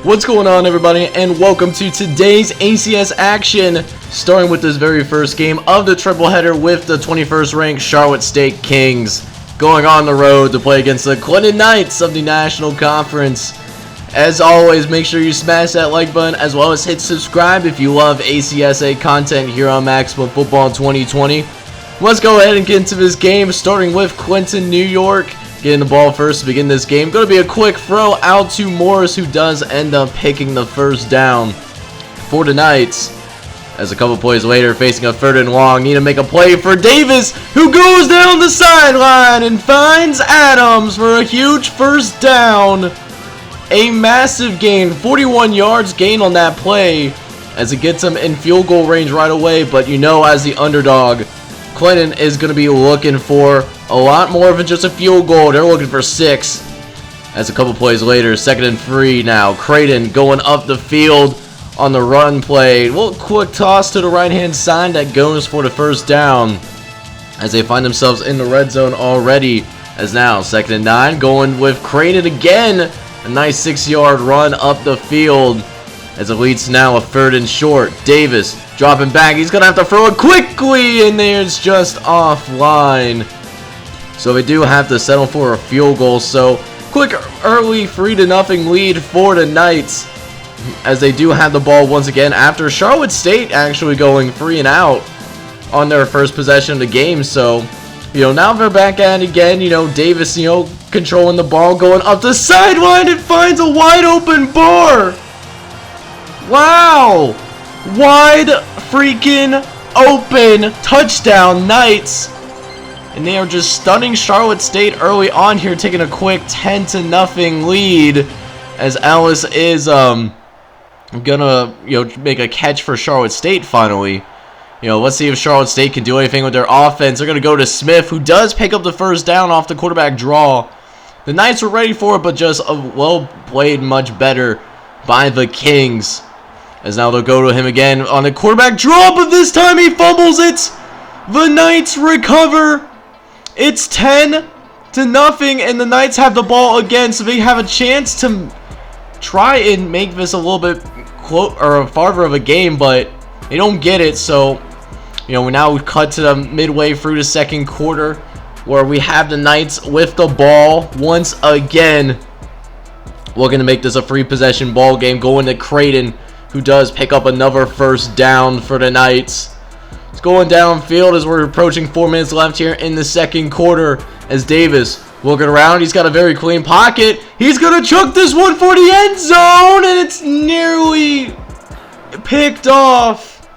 What's going on, everybody, and welcome to today's ACS action, starting with this very first game of the triple header with the 21st ranked Charlotte State Kings going on the road to play against the Clinton Knights of the National Conference. As always, make sure you smash that like button as well as hit subscribe if you love ACSA content here on Maximum Football 2020. Let's go ahead and get into this game, starting with Clinton, New York. Getting the ball first to begin this game. Going to be a quick throw out to Morris, who does end up picking the first down for the Knights. As a couple plays later, facing a third and long, need to make a play for Davis, who goes down the sideline and finds Adams for a huge first down. A massive gain, 41 yards gain on that play, as it gets him in field goal range right away. But you know, as the underdog, Clinton is going to be looking for a lot more than just a field goal. They're looking for 6. As a couple plays later, 2nd and 3 now. Creighton going up the field on the run play. A little quick toss to the right-hand side that goes for the first down, as they find themselves in the red zone already. As now, 2nd and 9, going with Creighton again. A nice 6-yard run up the field, as it leads to now a 3rd and short. Davis dropping back. He's going to have to throw it quickly, and there's just offline. So we do have to settle for a field goal. So quick early 3-0 lead for the Knights, as they do have the ball once again after Charlotte State actually going 3 and out on their first possession of the game. So, now they're back at it again. Davis, controlling the ball, going up the sideline and finds a wide open bar. Wow! Wide freaking open touchdown, Knights. And they are just stunning Charlotte State early on here, taking a quick 10-0 lead, as Ellis is gonna make a catch for Charlotte State finally. Let's see if Charlotte State can do anything with their offense. They're gonna go to Smith, who does pick up the first down off the quarterback draw. The Knights were ready for it, but just well played, much better by the Kings. As now they'll go to him again on the quarterback draw, but this time he fumbles it. The Knights recover. It's 10-0, and the Knights have the ball again, so they have a chance to try and make this a little bit farther of a game, but they don't get it. So, we now cut to the midway through the second quarter, where we have the Knights with the ball once again. We're going to make this a free possession ball game, going to Creighton, who does pick up another first down for the Knights. It's going downfield as we're approaching 4 minutes left here in the second quarter, as Davis looking around. He's got a very clean pocket. He's going to chuck this one for the end zone, and it's nearly picked off.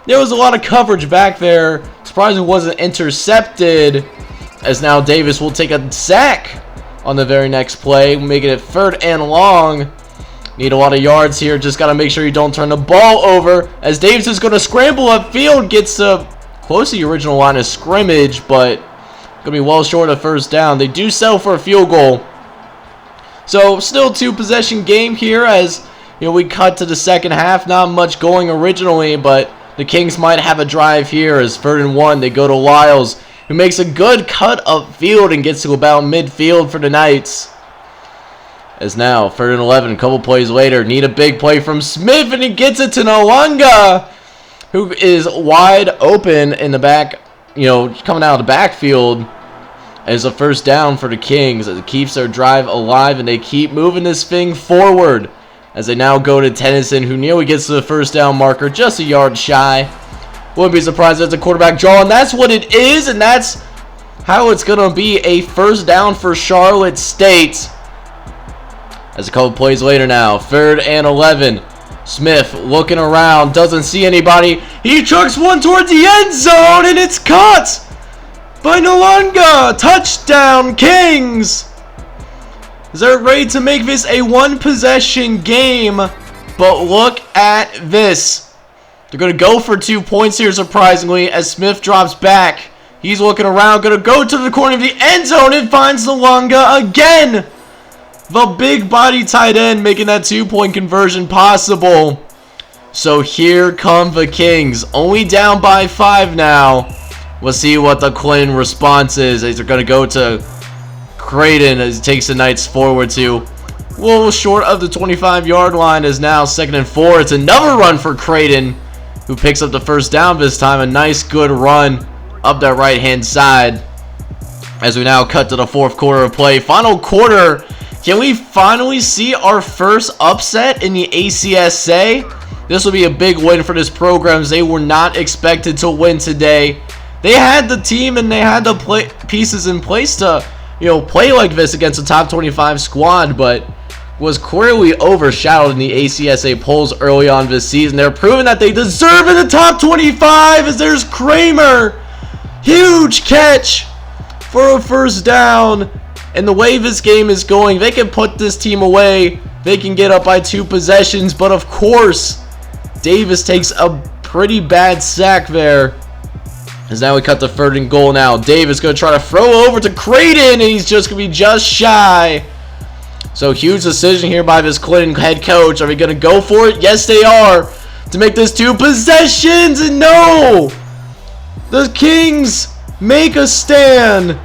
There was a lot of coverage back there. Surprisingly, it wasn't intercepted, as now Davis will take a sack on the very next play, making it 3rd and long. Need a lot of yards here. Just got to make sure you don't turn the ball over, as Davis is going to scramble upfield. Gets close to the original line of scrimmage, but going to be well short of first down. They do settle for a field goal. So still 2-possession game here, as we cut to the second half. Not much going originally, but the Kings might have a drive here, as 3rd and 1. They go to Lyles, who makes a good cut upfield and gets to about midfield for the Knights. As now, 3rd and 11, a couple plays later, need a big play from Smith, and he gets it to Nwanga, who is wide open in the back, coming out of the backfield, as a first down for the Kings, as it keeps their drive alive, and they keep moving this thing forward, as they now go to Tennyson, who nearly gets to the first down marker, just a yard shy. Wouldn't be surprised if it's a quarterback draw, and that's what it is, and that's how it's going to be a first down for Charlotte State. As a couple plays later now, 3rd and 11. Smith looking around, doesn't see anybody. He chucks one towards the end zone, and it's caught by Nwanga. Touchdown, Kings. They're ready to make this a 1-possession game, but look at this. They're going to go for 2 points here, surprisingly, as Smith drops back. He's looking around, going to go to the corner of the end zone and finds Nwanga again. The big body tight end making that 2-point conversion possible. So here come the Kings, only down by 5 now. We'll see what the Clinton response is, as they're going to go to Creighton, as he takes the Knights forward to A little short of the 25-yard line is now 2nd and 4. It's another run for Creighton, who picks up the first down this time. A nice, good run up that right-hand side. As we now cut to the 4th quarter of play. Final quarter. Can we finally see our first upset in the ACSA? This will be a big win for this program, as they were not expected to win today. They had the team and they had the pieces in place to, play like this against a top 25 squad, but was clearly overshadowed in the ACSA polls early on this season. They're proving that they deserve in the top 25, as there's Kramer. Huge catch for a first down. And the way this game is going, they can put this team away. They can get up by 2 possessions, but of course, Davis takes a pretty bad sack there. As now we cut the 3rd and goal now. Davis going to try to throw over to Creighton, and he's just going to be just shy. So huge decision here by this Clinton head coach. Are we going to go for it? Yes, they are. To make this 2 possessions, and no! The Kings make a stand.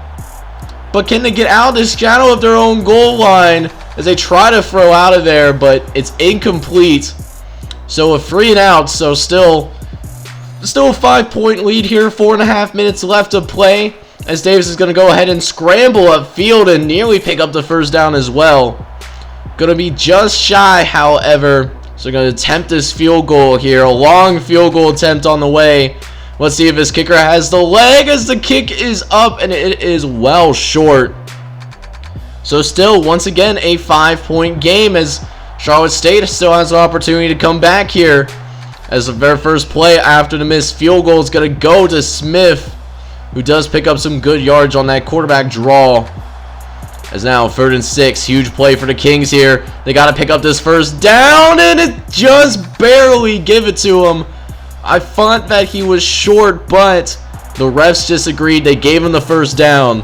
But can they get out of this shadow of their own goal line as they try to throw out of there, but it's incomplete. So a 3 and out, so still a 5-point lead here, 4.5 minutes left to play, as Davis is going to go ahead and scramble upfield and nearly pick up the first down as well. Going to be just shy, however. So they're going to attempt this field goal here. A long field goal attempt on the way. Let's see if this kicker has the leg, as the kick is up and it is well short. So still, once again, a 5-point game, as Charlotte State still has an opportunity to come back here. As the very first play after the missed field goal is going to go to Smith, who does pick up some good yards on that quarterback draw. As now 3rd and 6, huge play for the Kings here. They got to pick up this first down, and it just barely give it to him. I thought that he was short, but the refs disagreed. They gave him the first down.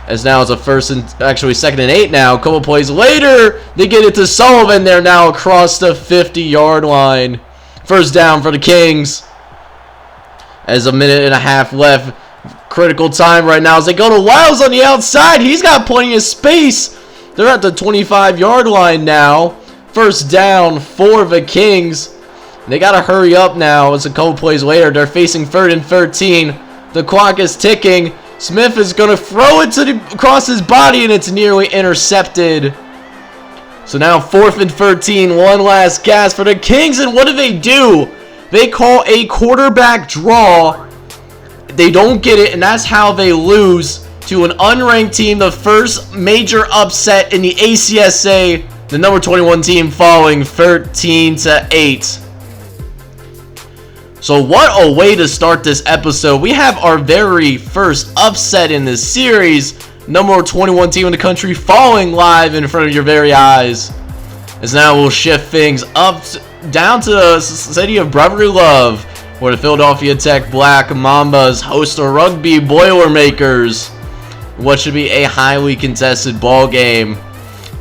As now it's a 2nd and 8 now. A couple plays later, they get it to Sullivan. They're now across the 50-yard line. First down for the Kings. As a 1.5 minutes left. Critical time right now as they go to Wiles on the outside. He's got plenty of space. They're at the 25-yard line now. First down for the Kings. They got to hurry up now. It's a couple plays later. They're facing 3rd and 13. The clock is ticking. Smith is going to throw it across his body, and it's nearly intercepted. So now 4th and 13. One last gasp for the Kings. And what do? They call a quarterback draw. They don't get it, and that's how they lose to an unranked team. The first major upset in the ACSA. The number 21 team falling 13-8. So what a way to start this episode. We have our very first upset in this series. Number 21 team in the country falling live in front of your very eyes. As now we'll shift things up down to the city of Brotherly Love, where the Philadelphia Tech Black Mambas host the Rugby Boilermakers. What should be a highly contested ball game.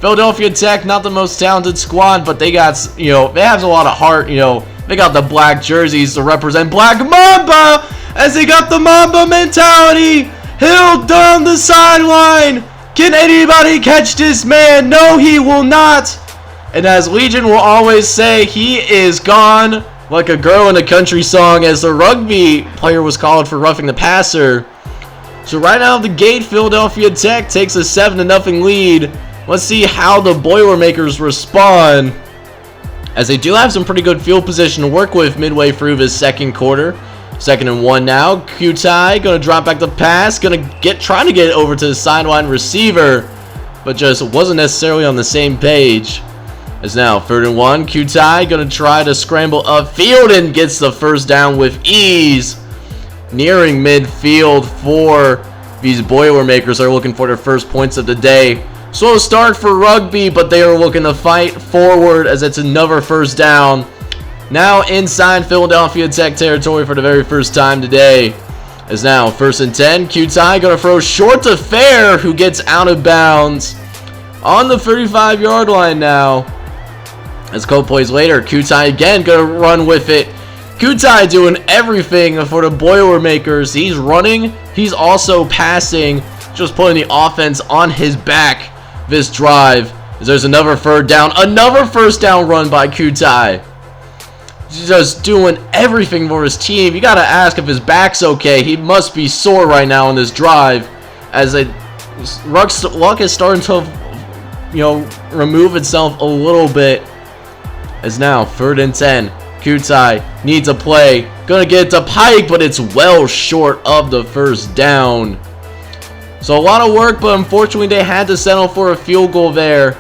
Philadelphia Tech, not the most talented squad, but they got, they have a lot of heart, They got the black jerseys to represent Black Mamba, as they got the Mamba mentality. Hill down the sideline. Can anybody catch this man? No, he will not. And as Legion will always say, he is gone like a girl in a country song, as the rugby player was called for roughing the passer. So right out of the gate, Philadelphia Tech takes a 7-0 lead. Let's see how the Boilermakers respond, as they do have some pretty good field position to work with midway through this second quarter. 2nd and 1 now. Kutai going to drop back the pass. Trying to get it over to the sideline receiver, but just wasn't necessarily on the same page. As now 3rd and 1. Kutai going to try to scramble upfield and gets the first down with ease. Nearing midfield for these Boilermakers. Are looking for their first points of the day. Slow start for rugby, but they are looking to fight forward as it's another first down. Now inside Philadelphia Tech territory for the very first time today. As now 1st and 10. Kutai going to throw short to Fair, who gets out of bounds on the 35-yard line now. As a couple plays later, Kutai again going to run with it. Kutai doing everything for the Boilermakers. He's running. He's also passing. Just putting the offense on his back this drive. There's another third down. Another first down run by Kutai. He's just doing everything for his team. You got to ask if his back's okay. He must be sore right now on this drive. As luck is starting to, remove itself a little bit. As now, 3rd and 10. Kutai needs a play. Gonna get it to Pike, but it's well short of the first down. So a lot of work, but unfortunately they had to settle for a field goal there.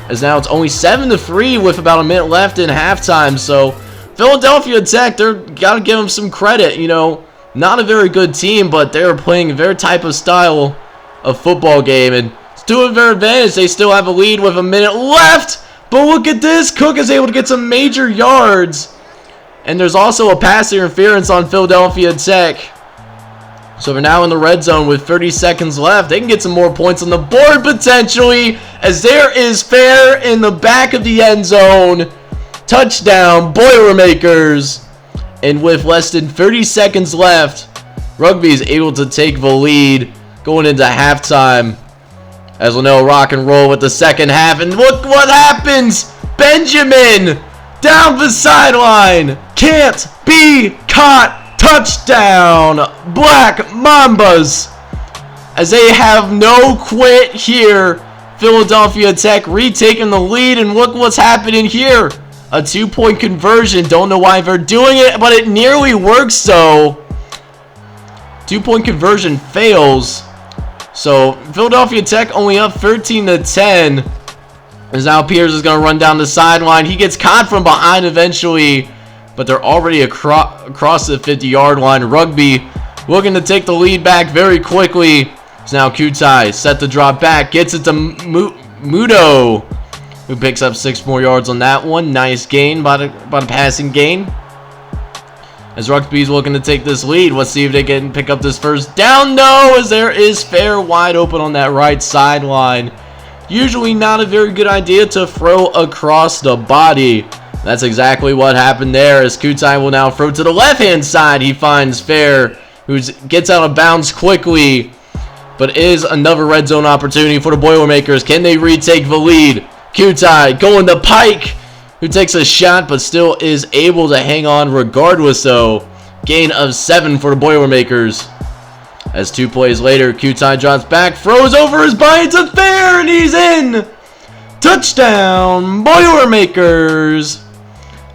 As now it's only 7-3 with about a minute left in halftime. So Philadelphia Tech, they're gotta give them some credit. Not a very good team, but they're playing their type of style of football game, and it's to their advantage. They still have a lead with a minute left. But look at this. Cook is able to get some major yards. And there's also a pass interference on Philadelphia Tech. So they're now in the red zone with 30 seconds left. They can get some more points on the board potentially. As there is fair in the back of the end zone. Touchdown, Boilermakers. And with less than 30 seconds left, Rugby is able to take the lead going into halftime. As we'll know, rock and roll with the second half. And look what happens. Benjamin down the sideline. Can't be caught. Touchdown. Black Mambas. As they have no quit here. Philadelphia Tech retaking the lead. And look what's happening here. A 2-point conversion. Don't know why they're doing it, but it nearly works so. 2-point conversion fails. So Philadelphia Tech only up 13-10. As now Pierce is going to run down the sideline. He gets caught from behind eventually, but they're already across the 50-yard line. Rugby looking to take the lead back very quickly. It's now Kutai set to drop back, gets it to Muto, who picks up 6 more yards on that one. Nice gain by the passing gain. As Rugby's looking to take this lead. Let's see if they can pick up this first down. No, as there is fair wide open on that right sideline. Usually not a very good idea to throw across the body. That's exactly what happened there, as Kutai will now throw to the left-hand side. He finds Fair, who gets out of bounds quickly. But is another red zone opportunity for the Boilermakers. Can they retake the lead? Kutai going to Pike, who takes a shot but still is able to hang on regardless though. Gain of 7 for the Boilermakers. As 2 plays later, Kutai drops back, throws over his body to Fair, and he's in! Touchdown, Boilermakers!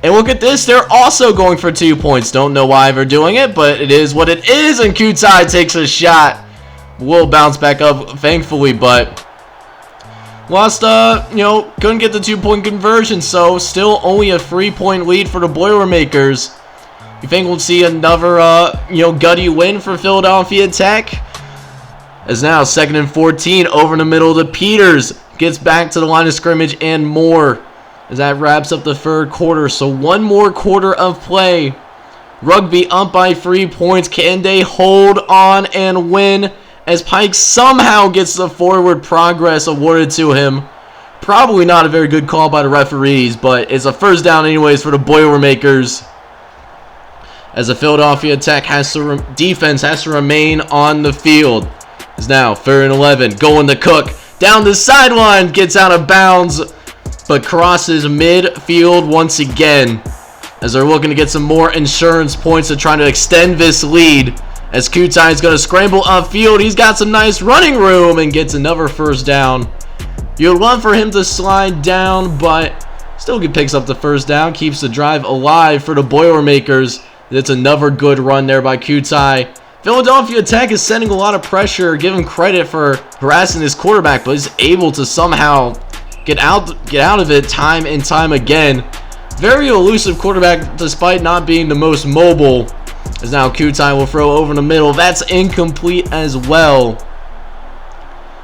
And look at this, they're also going for 2 points. Don't know why they're doing it, but it is what it is, and Kutai takes a shot. Will bounce back up, thankfully, but lost, couldn't get the 2-point conversion, so still only a 3-point lead for the Boilermakers. You think we'll see another, gutty win for Philadelphia Tech? As now, 2nd and 14, over in the middle to Peters. Gets back to the line of scrimmage and more. As that wraps up the 3rd quarter, so 1 more quarter of play. Rugby up by 3 points. Can they hold on and win? As Pike somehow gets the forward progress awarded to him. Probably not a very good call by the referees, but it's a first down anyways for the Boilermakers. As the Philadelphia Tech defense has to remain on the field. It's now 3rd and 11, going to Cook. Down the sideline, gets out of bounds, but crosses midfield once again. As they're looking to get some more insurance points to try to extend this lead. As Kutai is going to scramble upfield, he's got some nice running room and gets another first down. You'd love for him to slide down, but still picks up the first down, keeps the drive alive for the Boilermakers. It's another good run there by Kutai. Philadelphia Tech is sending a lot of pressure, give him credit for harassing his quarterback, but is able to somehow get out of it time and time again. Very elusive quarterback despite not being the most mobile. As now Kutai will throw over in the middle. That's incomplete as well.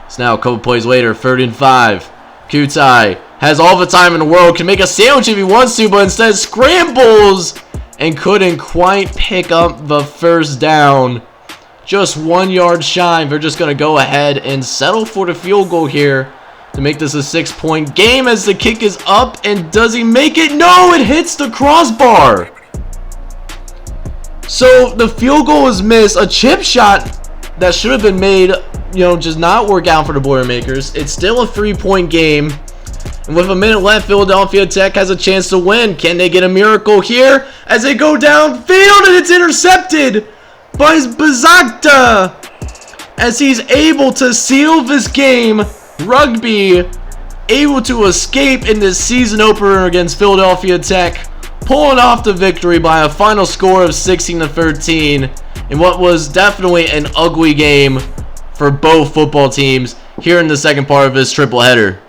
So now a couple plays later, 3rd and 5. Kutai has all the time in the world, can make a sandwich if he wants to, but instead scrambles and couldn't quite pick up the first down. Just 1 yard shy. They're just going to go ahead and settle for the field goal here to make this a 6-point game as the kick is up. And does he make it? No, it hits the crossbar. So the field goal is missed. A chip shot that should have been made, just not work out for the Boilermakers. It's still a 3-point game. And with a minute left, Philadelphia Tech has a chance to win. Can they get a miracle here as they go downfield, and it's intercepted by Bazakta as he's able to seal this game. Rugby able to escape in this season opener against Philadelphia Tech, pulling off the victory by a final score of 16-13 in what was definitely an ugly game for both football teams here in the second part of this triple header.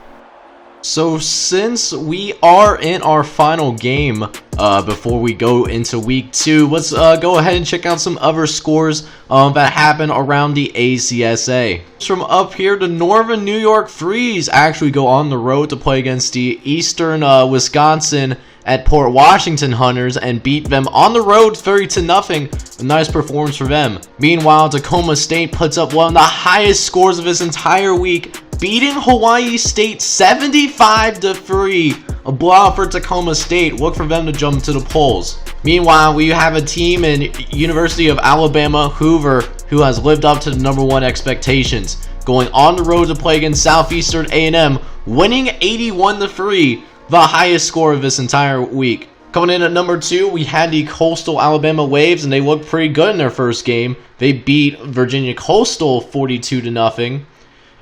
So since we are in our final game before we go into week 2, let's go ahead and check out some other scores that happened around the ACSA. From up here, the Northern New York Freeze actually go on the road to play against the Eastern Wisconsin at Port Washington Hunters and beat them on the road 30-0. A nice performance for them. Meanwhile, Tacoma State puts up one of the highest scores of this entire week, beating Hawaii State 75-3. A blowout for Tacoma State. Look for them to jump to the polls. Meanwhile, we have a team in University of Alabama, Hoover, who has lived up to the #1 expectations, going on the road to play against Southeastern A&M, winning 81-3, the highest score of this entire week. Coming in at number 2, we had the Coastal Alabama Waves, and they looked pretty good in their first game. They beat Virginia Coastal 42-0.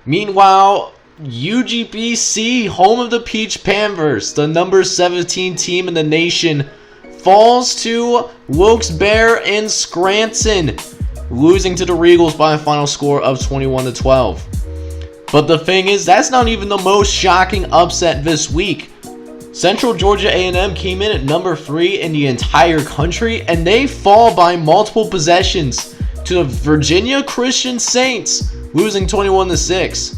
Meanwhile, UGBC, home of the Peach Panthers, the number 17 team in the nation, falls to Wilkes-Barre and Scranton, losing to the Regals by a final score of 21-12. But the thing is, that's not even the most shocking upset this week. Central Georgia A&M came in at number 3 in the entire country, and they fall by multiple possessions to the Virginia Christian Saints, losing 21-6.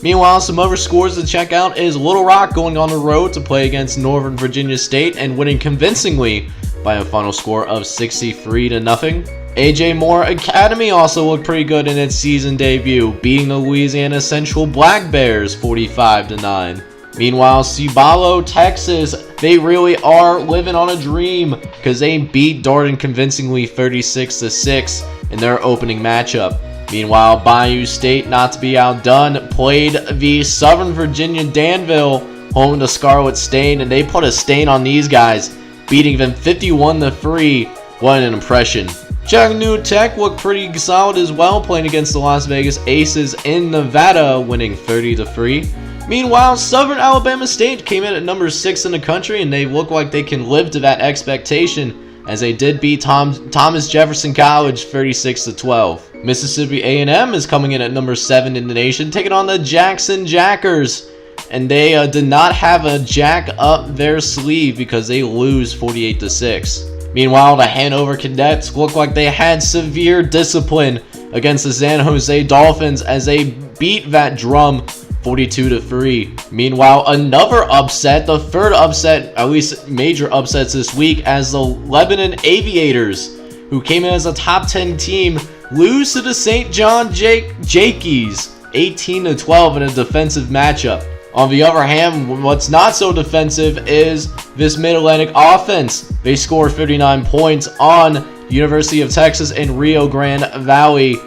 Meanwhile, some other scores to check out is Little Rock going on the road to play against Northern Virginia State and winning convincingly by a final score of 63-0. AJ Moore Academy also looked pretty good in its season debut, beating the Louisiana Central Black Bears 45-9. Meanwhile, Cibalo, Texas, they really are living on a dream because they beat Darden convincingly 36-6 in their opening matchup. Meanwhile, Bayou State, not to be outdone, played the Southern Virginia Danville, home to Scarlet Stain, and they put a stain on these guys, beating them 51-3. What an impression. Chattanooga Tech looked pretty solid as well, playing against the Las Vegas Aces in Nevada, winning 30-3. Meanwhile, Southern Alabama State came in at number 6 in the country, and they look like they can live to that expectation, as they did beat Thomas Jefferson College 36-12. Mississippi A&M is coming in at number 7 in the nation, taking on the Jackson Jackers, and they did not have a jack up their sleeve because they lose 48-6. Meanwhile, the Hanover Cadets look like they had severe discipline against the San Jose Dolphins as they beat that drum 42-3. Meanwhile, another upset, the third upset, at least major upsets this week, as the Lebanon Aviators, who came in as a top 10 team, lose to the St. John Jakies 18-12 in a defensive matchup. On the other hand, what's not so defensive is this Mid-Atlantic offense. They scored 59 points on University of Texas in Rio Grande Valley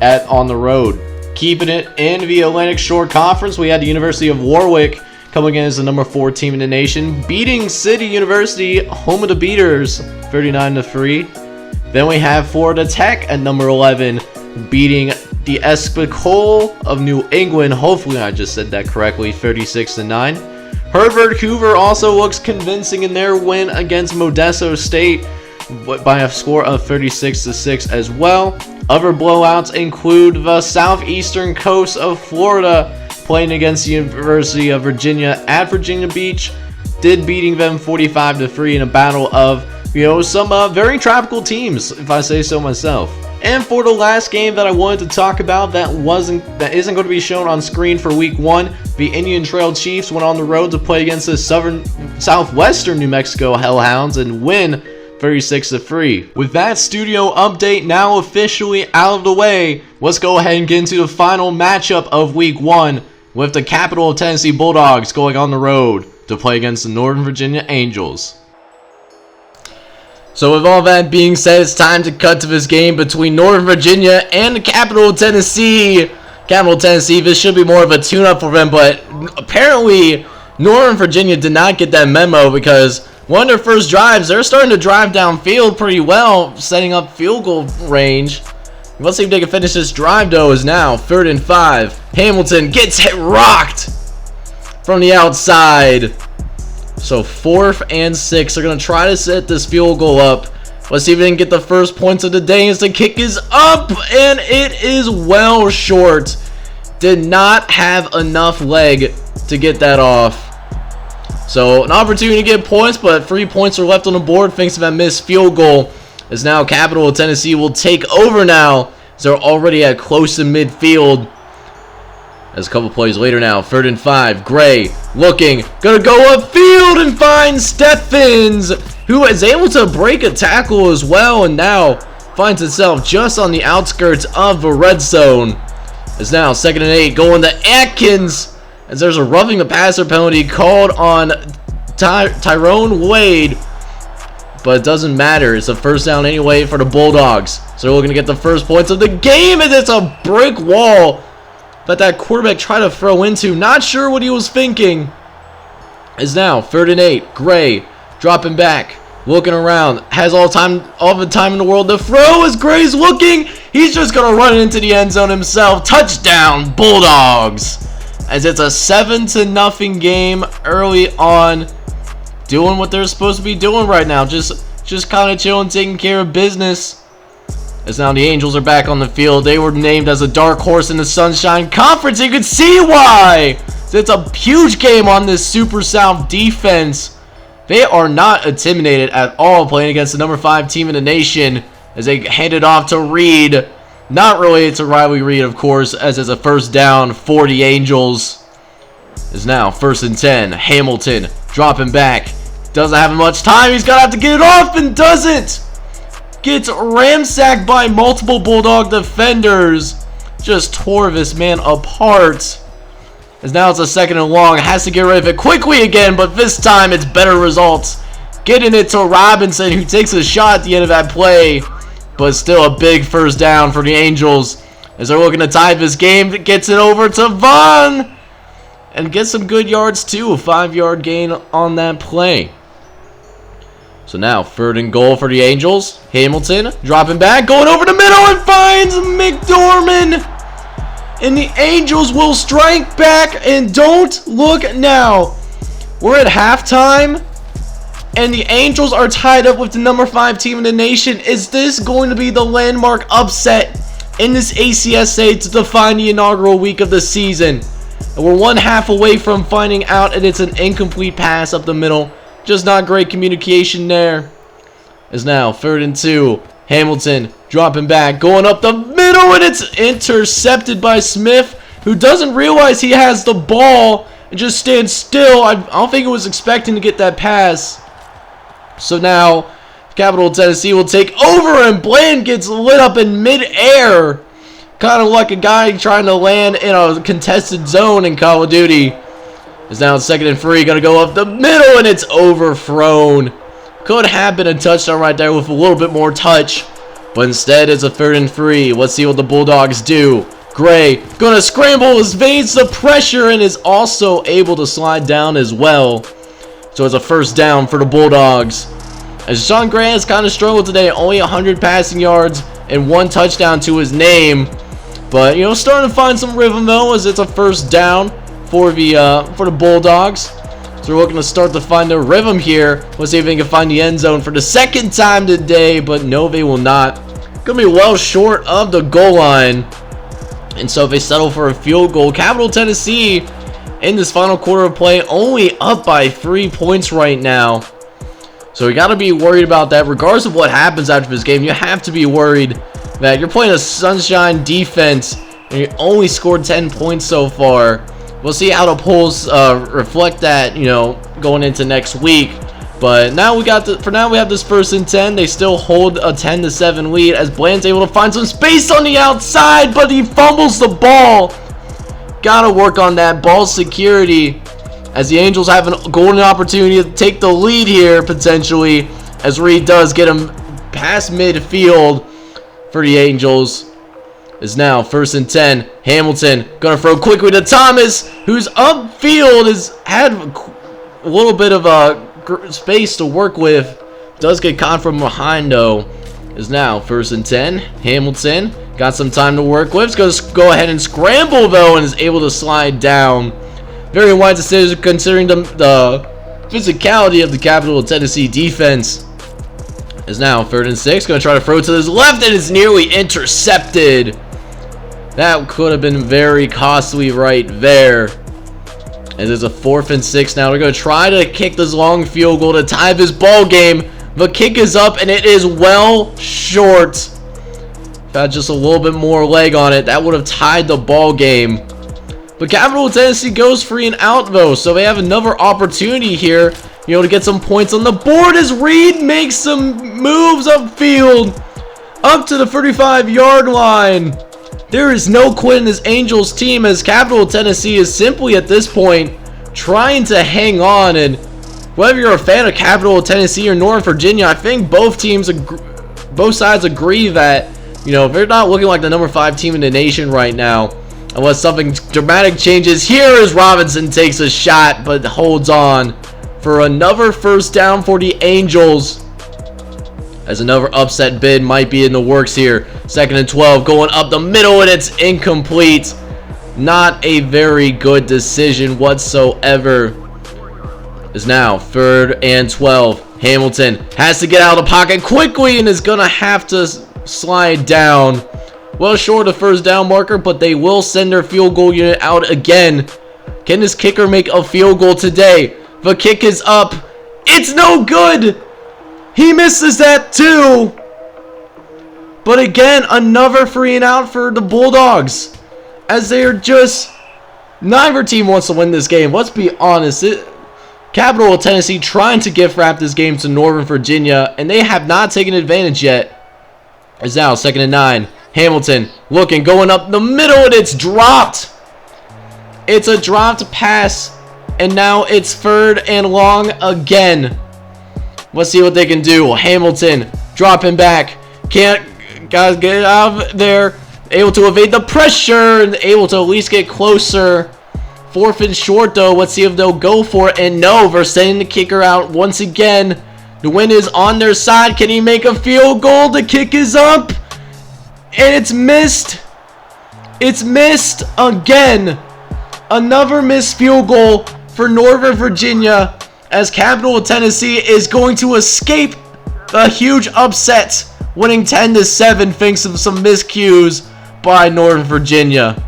on the road. Keeping it in the Atlantic Shore Conference, we had the University of Warwick coming in as the number 4 team in the nation, beating City University, home of the Beaters, 39-3. Then we have Florida Tech at number 11, beating the Espanol of New England, hopefully I just said that correctly, 36-9. Herbert Hoover also looks convincing in their win against Modesto State by a score of 36-6 as well. Other blowouts include the southeastern coast of Florida playing against the University of Virginia at Virginia Beach, beating them 45-3 in a battle of, some very tropical teams, if I say so myself. And for the last game that I wanted to talk about that isn't going to be shown on screen for week 1, the Indian Trail Chiefs went on the road to play against the southwestern New Mexico Hellhounds and win 36-3. With that studio update now officially out of the way, let's go ahead and get into the final matchup of week 1 with the Capital of Tennessee Bulldogs going on the road to play against the Northern Virginia Angels. So with all that being said, it's time to cut to this game between Northern Virginia and the Capital of Tennessee. Capital Tennessee, this should be more of a tune-up for them, but apparently Northern Virginia did not get that memo because one of their first drives, they're starting to drive downfield pretty well, setting up field goal range. Let's see if they can finish this drive, though, is now 3rd and 5. Hamilton gets hit rocked from the outside. So 4th and 6. They're going to try to set this field goal up. Let's see if they can get the first points of the day as the kick is up, and it is well short. Did not have enough leg to get that off. So an opportunity to get points, but 3 points are left on the board thanks to that missed field goal. As now Capital Tennessee will take over now, as they're already at close to midfield. As a couple plays later now, 3rd and 5. Gray looking, gonna go upfield and find Steffens, who is able to break a tackle as well, and now finds itself just on the outskirts of the red zone. It's now 2nd and 8, going to Atkins, as there's a roughing the passer penalty called on Tyrone Wade. But it doesn't matter. It's a first down anyway for the Bulldogs. So they're looking to get the first points of the game, and it's a brick wall that quarterback tried to throw into. Not sure what he was thinking. Is now 3rd and 8. Gray dropping back, looking around, has all the time in the world to throw. As Gray's looking, he's just gonna run into the end zone himself. Touchdown, Bulldogs! As it's a 7-0 game early on. Doing what they're supposed to be doing right now. Just kind of chilling, taking care of business. As now the Angels are back on the field. They were named as a dark horse in the Sunshine Conference. You can see why. So it's a huge game on this Super South defense. They are not intimidated at all playing against the number 5 team in the nation. As they hand it off to Reed. Not related to Riley Reed, of course, as it's a first down for the Angels. Is now 1st and 10. Hamilton dropping back. Doesn't have much time. He's going to have to get it off and doesn't. Gets ramsacked by multiple Bulldog defenders. Just tore this man apart. As now it's a 2nd and long. Has to get rid of it quickly again, but this time it's better results. Getting it to Robinson, who takes a shot at the end of that play. But still a big first down for the Angels. As they're looking to tie this game. Gets it over to Vaughn. And gets some good yards too. A 5-yard gain on that play. So now 3rd and goal for the Angels. Hamilton dropping back, going over the middle and finds McDormand. And the Angels will strike back, and don't look now. We're at halftime, and the Angels are tied up with the number 5 team in the nation. Is this going to be the landmark upset in this ACSA to define the inaugural week of the season? And we're 1/2 away from finding out, and it's an incomplete pass up the middle. Just not great communication there. Is now 3rd and 2. Hamilton dropping back, going up the middle, and it's intercepted by Smith, who doesn't realize he has the ball and just stands still. I don't think he was expecting to get that pass. So now Capital Tennessee will take over, and Bland gets lit up in midair. Kind of like a guy trying to land in a contested zone in Call of Duty. Is now 2nd and 3, gonna go up the middle, and it's overthrown. Could have been a touchdown right there with a little bit more touch, but instead it's a 3rd and 3. Let's see what the Bulldogs do. Gray gonna scramble his veins to pressure, and is also able to slide down as well. So it's a first down for the Bulldogs. As Sean Gray has kind of struggled today, only 100 passing yards and 1 touchdown to his name. But, you know, starting to find some rhythm though, as it's a first down for the Bulldogs. So we're looking to start to find their rhythm here. Let's see if they can find the end zone for the 2nd time today, but no, they will not. Gonna be well short of the goal line. And so if they settle for a field goal, Capital Tennessee in this final quarter of play only up by 3 points right now. So we got to be worried about that. Regardless of what happens after this game, you have to be worried that you're playing a Sunshine defense and you only scored 10 points so far. We'll see how the polls reflect that, you know, going into next week. But now we got for now we have this 1st and 10. They still hold a 10-7 lead as Bland's able to find some space on the outside, but he fumbles the ball. Gotta work on that ball security, as the Angels have a golden opportunity to take the lead here potentially, as Reed does get him past midfield for the Angels. is now 1st and 10. Hamilton gonna throw quickly to Thomas, who's upfield, has had a little bit of space to work with. Does get caught from behind though. Is now 1st and 10. Hamilton got some time to work with. He's gonna go ahead and scramble though, and is able to slide down. Very wise decision considering the physicality of the Capital of Tennessee defense. Is now 3rd and 6. Gonna try to throw to his left, and it's nearly intercepted. That could have been very costly right there. As it's a 4th and 6 now. We're gonna try to kick this long field goal to tie this ball game. The kick is up, and it is well short. If I had just a little bit more leg on it, that would have tied the ball game. But Capital of Tennessee goes 3 and out though, so they have another opportunity here, you know, to get some points on the board as Reed makes some moves upfield, up to the 35-yard line. There is no quit in this Angels team, as Capital of Tennessee is simply at this point trying to hang on. And whether you're a fan of Capital of Tennessee or Northern Virginia, I think both sides agree that, you know, they're not looking like the number 5 team in the nation right now. Unless something dramatic changes. Here as Robinson takes a shot, but holds on for another 1st down for the Angels. As another upset bid might be in the works here. 2nd and 12 going up the middle, and it's incomplete. Not a very good decision whatsoever. Is now 3rd and 12. Hamilton has to get out of the pocket quickly and is gonna have to slide down. Well short of 1st down marker, but they will send their field goal unit out again. Can this kicker make a field goal today? The kick is up. It's no good. He misses that too. But again, another 3 and out for the Bulldogs, as they are just, neither team wants to win this game. Let's be honest. Capital of Tennessee trying to gift wrap this game to Northern Virginia, and they have not taken advantage yet. It's now 2nd and 9. Hamilton looking, going up the middle, and it's dropped. It's a dropped pass, and now it's 3rd and long again. Let's see what they can do. Hamilton dropping back. Gotta get out of there. Able to evade the pressure and able to at least get closer. 4th and short though. Let's see if they'll go for it. And no, they're sending the kicker out once again. The wind is on their side. Can he make a field goal? The kick is up. And it's missed. It's missed again. Another missed field goal for Northern Virginia, as Capital of Tennessee is going to escape a huge upset, winning 10-7 thanks to some miscues by Northern Virginia.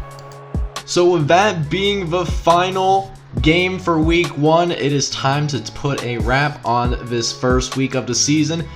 So with that being the final game for week 1, it is time to put a wrap on this first week of the season.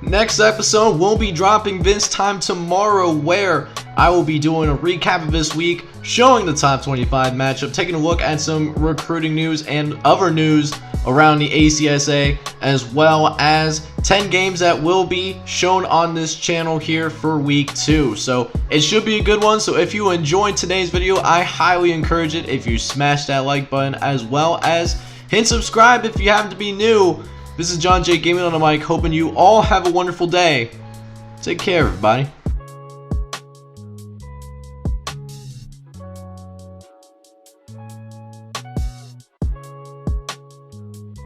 Next episode will be dropping this time tomorrow, where I will be doing a recap of this week, showing the top 25 matchup, taking a look at some recruiting news and other news around the ACSA, as well as 10 games that will be shown on this channel here for week 2. So it should be a good one. So if you enjoyed today's video, I highly encourage it if you smash that like button, as well as hit subscribe if you happen to be new. This is John J Gaming on the mic, hoping you all have a wonderful day. Take care, everybody.